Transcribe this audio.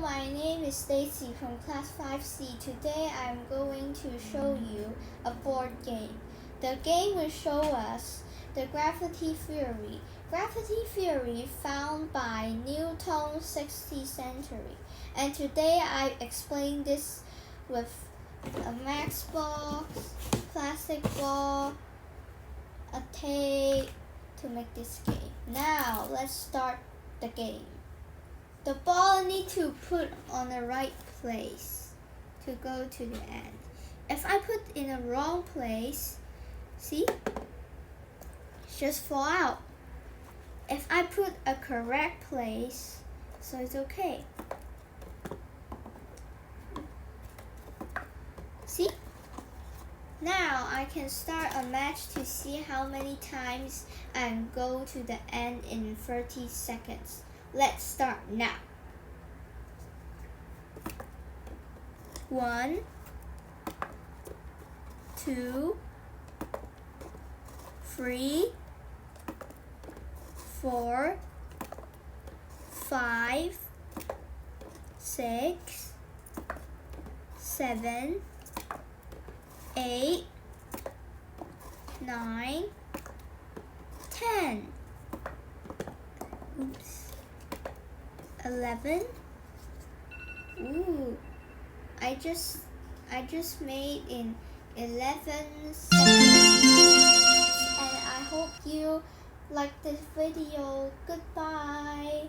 my name is Stacy from class 5C. Today I'm going to show you a board game. The game will show us the gravity theory. Gravity theory found by Newton's 60th century. And today I explain this with a max box, plastic ball, a tape to make this game. Now let's start the game. The ball needs to put on the right place to go to the end. If I put in the wrong place, see? Just fall out. If I put a correct place, so it's okay. See? Now I can start a match to see how many times I go to the end in 30 seconds. Let's start now. 1, 2, 3, 4, 5, 6, 7, 8, 9, 10. Oops. 11. Ooh, I just made in 11 seconds, and I hope you like this video. Goodbye.